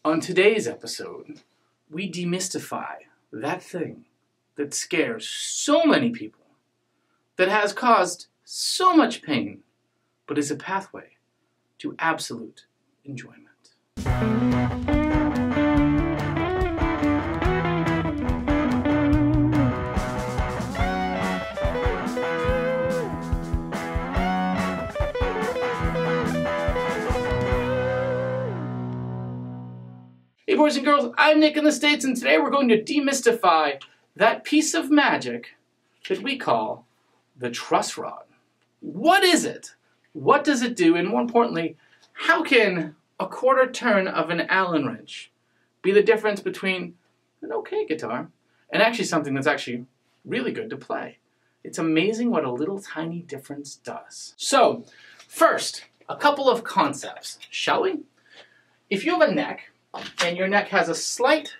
On today's episode, we demystify that thing that scares so many people, that has caused so much pain, but is a pathway to absolute enjoyment. Hey boys and girls, I'm Nick in the States, and today we're going to demystify that piece of magic that we call the truss rod. What is it? What does it do? And more importantly, how can a quarter turn of an Allen wrench be the difference between an okay guitar and actually something that's actually really good to play? It's amazing what a little tiny difference does. So, first, a couple of concepts, shall we? If you have a neck, and your neck has a slight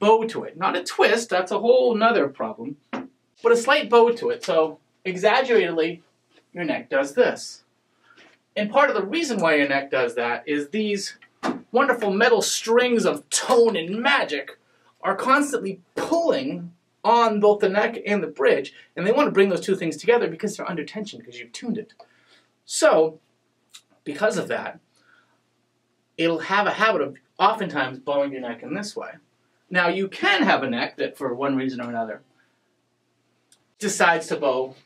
bow to it. Not a twist, that's a whole nother problem, but a slight bow to it. So, exaggeratedly, your neck does this. And part of the reason why your neck does that is these wonderful metal strings of tone and magic are constantly pulling on both the neck and the bridge, and they want to bring those two things together because they're under tension, because you've tuned it. So, because of that, it'll have a habit of oftentimes bowing your neck in this way. Now, you can have a neck that, for one reason or another, decides to bow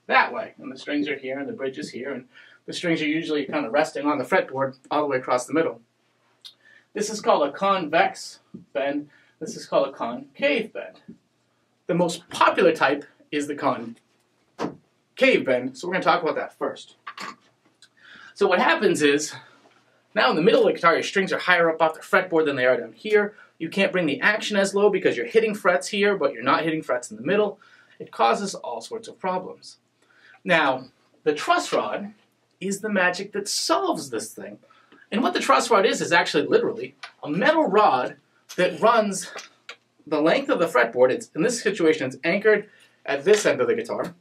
that way. And the strings are here, and the bridge is here, and the strings are usually kind of resting on the fretboard all the way across the middle. This is called a convex bend. This is called a concave bend. The most popular type is the concave bend, so we're going to talk about that first. So what happens is, now in the middle of the guitar, your strings are higher up off the fretboard than they are down here. You can't bring the action as low because you're hitting frets here, but you're not hitting frets in the middle. It causes all sorts of problems. Now, the truss rod is the magic that solves this thing. And what the truss rod is actually literally a metal rod that runs the length of the fretboard. In this situation, it's anchored at this end of the guitar.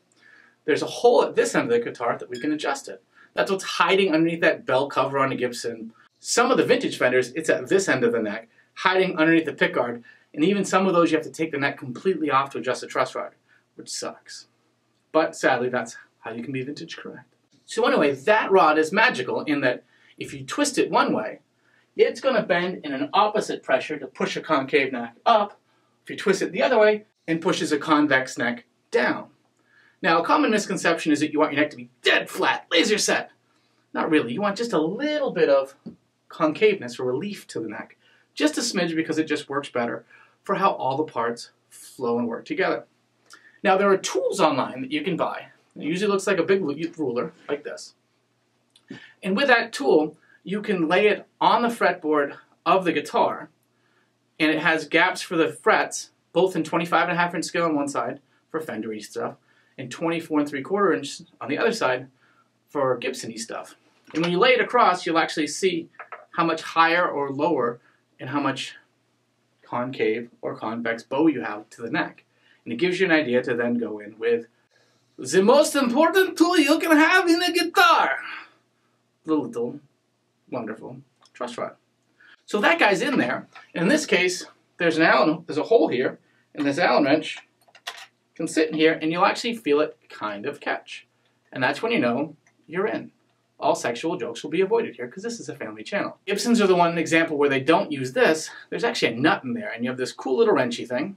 There's a hole at this end of the guitar that we can adjust it. That's what's hiding underneath that bell cover on a Gibson. Some of the vintage Fenders, it's at this end of the neck, hiding underneath the pickguard, and even some of those you have to take the neck completely off to adjust the truss rod, which sucks. But sadly, that's how you can be vintage correct. So anyway, that rod is magical in that if you twist it one way, it's going to bend in an opposite pressure to push a concave neck up. If you twist it the other way, it pushes a convex neck down. Now, a common misconception is that you want your neck to be dead flat, laser set. Not really. You want just a little bit of concaveness or relief to the neck. Just a smidge, because it just works better for how all the parts flow and work together. Now, there are tools online that you can buy. It usually looks like a big ruler, like this. And with that tool, you can lay it on the fretboard of the guitar, and it has gaps for the frets, both in 25.5 inch scale on one side for Fender-y stuff, and 24 3/4 inch on the other side for Gibson-y stuff. And when you lay it across, you'll actually see how much higher or lower and how much concave or convex bow you have to the neck. And it gives you an idea to then go in with the most important tool you can have in a guitar. The little, wonderful truss rod. So that guy's in there. And in this case, there's a hole here, and this Allen wrench can sit in here, and you'll actually feel it kind of catch. And that's when you know you're in. All sexual jokes will be avoided here, because this is a family channel. Gibsons are the one example where they don't use this. There's actually a nut in there, and you have this cool little wrenchy thing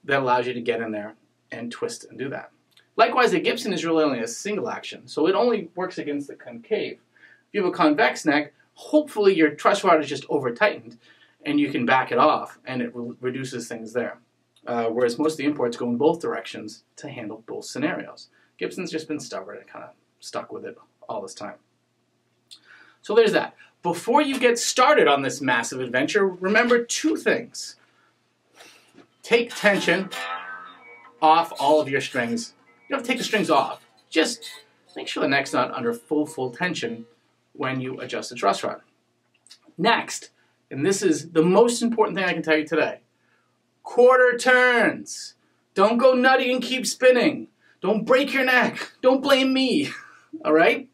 that allows you to get in there and twist and do that. Likewise, the Gibson is really only a single action, so it only works against the concave. If you have a convex neck, hopefully your truss rod is just over-tightened, and you can back it off, and it reduces things there. Whereas most of the imports go in both directions to handle both scenarios. Gibson's just been stubborn and kind of stuck with it all this time. So there's that. Before you get started on this massive adventure, remember two things. Take tension off all of your strings. You don't have to take the strings off. Just make sure the neck's not under full tension when you adjust the truss rod. Next, and this is the most important thing I can tell you today, quarter turns. Don't go nutty and keep spinning. Don't break your neck. Don't blame me. All right?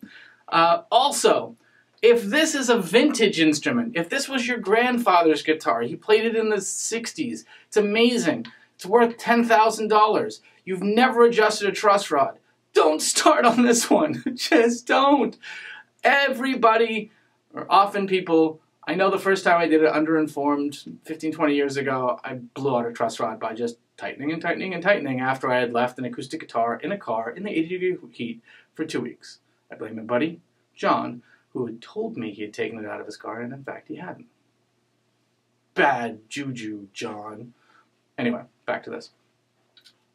Also, If this is a vintage instrument, if this was your grandfather's guitar, he played it in the 60s, it's amazing. It's worth $10,000. You've never adjusted a truss rod. Don't start on this one. Just don't. Everybody, or often people, I know the first time I did it underinformed 15, 20 years ago, I blew out a truss rod by just tightening and tightening and tightening after I had left an acoustic guitar in a car in the 80-degree heat for 2 weeks. I blame my buddy, John, who had told me he had taken it out of his car, and in fact he hadn't. Bad juju, John. Anyway, back to this.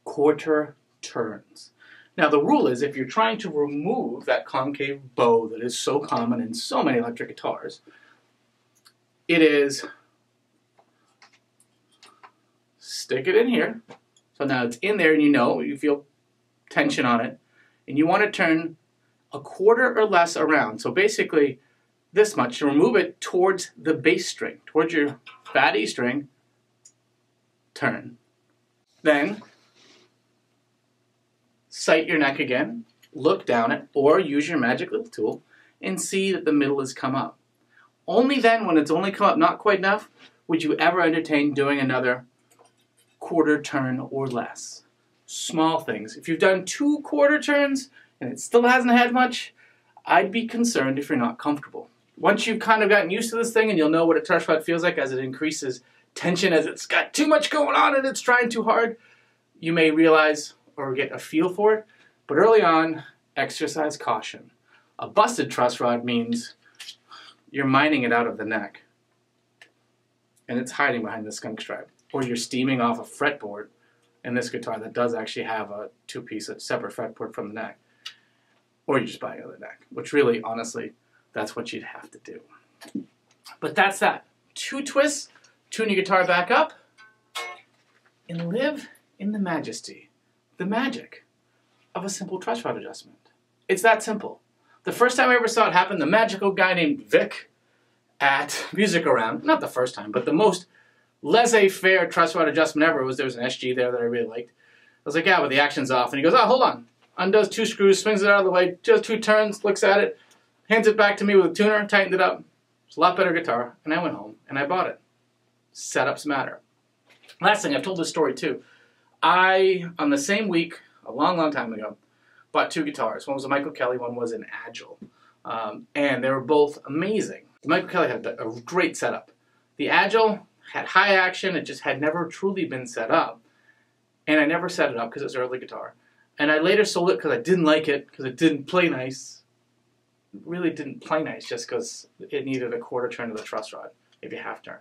Quarter turns. Now the rule is if you're trying to remove that concave bow that is so common in so many electric guitars, it is stick it in here. So now it's in there and you feel tension on it, and you want to turn a quarter or less around. So basically this much to remove it towards the bass string, towards your fat E string, turn. Then sight your neck again, look down it, or use your magic little tool and see that the middle has come up. Only then, when it's only come up not quite enough, would you ever entertain doing another quarter turn or less. Small things. If you've done 2 quarter turns and it still hasn't had much, I'd be concerned if you're not comfortable. Once you've kind of gotten used to this thing and you'll know what a truss rod feels like as it increases tension, as it's got too much going on and it's trying too hard, you may realize or get a feel for it. But early on, exercise caution. A busted truss rod means you're mining it out of the neck and it's hiding behind the skunk stripe. Or you're steaming off a fretboard in this guitar that does actually have a 2-piece, a separate fretboard from the neck. Or you're just buying it out of the neck, which really, honestly, that's what you'd have to do. But that's that. 2 twists, tune your guitar back up, and live in the majesty, the magic of a simple truss rod adjustment. It's that simple. The first time I ever saw it happen, the magical guy named Vic at Music Around, not the first time, but the most laissez-faire truss rod adjustment ever was there was an SG there that I really liked. I was like, yeah, but the action's off. And he goes, oh, hold on. Undoes 2 screws, swings it out of the way, does 2 turns, looks at it, hands it back to me with a tuner, tightened it up. It's a lot better guitar. And I went home and I bought it. Setups matter. Last thing, I've told this story too. I, on the same week, a long, long time ago, bought 2 guitars. One was a Michael Kelly, one was an Agile. And they were both amazing. The Michael Kelly had a great setup. The Agile had high action, it just had never truly been set up. And I never set it up because it was an early guitar. And I later sold it because I didn't like it, because it didn't play nice. It really didn't play nice just because it needed a quarter turn of the truss rod, maybe a half turn.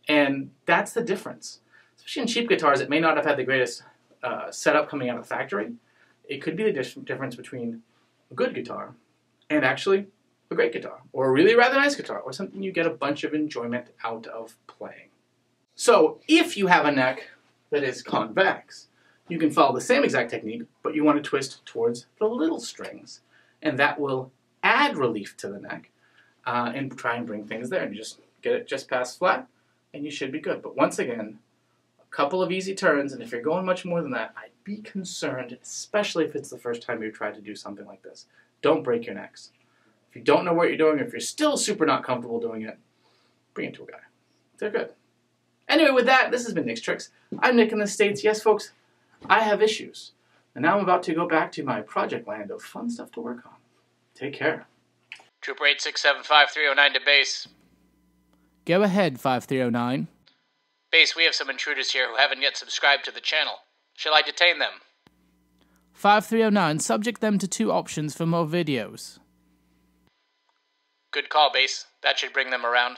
And that's the difference. Especially in cheap guitars, it may not have had the greatest setup coming out of the factory. It could be the difference between a good guitar and actually a great guitar, or a really rather nice guitar, or something you get a bunch of enjoyment out of playing. So if you have a neck that is convex, you can follow the same exact technique, but you want to twist towards the little strings, and that will add relief to the neck and try and bring things there. And you just get it just past flat, and you should be good. But once again, a couple of easy turns, and if you're going much more than that, I'd be concerned, especially if it's the first time you've tried to do something like this. Don't break your necks. If you don't know what you're doing, or if you're still super not comfortable doing it, bring it to a guy. They're good. Anyway, with that, this has been Nick's Tricks. I'm Nick in the States. Yes, folks, I have issues. And now I'm about to go back to my project land of fun stuff to work on. Take care. Trooper 8675309 to base. Go ahead, 5309. Base, we have some intruders here who haven't yet subscribed to the channel. Shall I detain them? 5309, subject them to 2 options for more videos. Good call, Base. That should bring them around.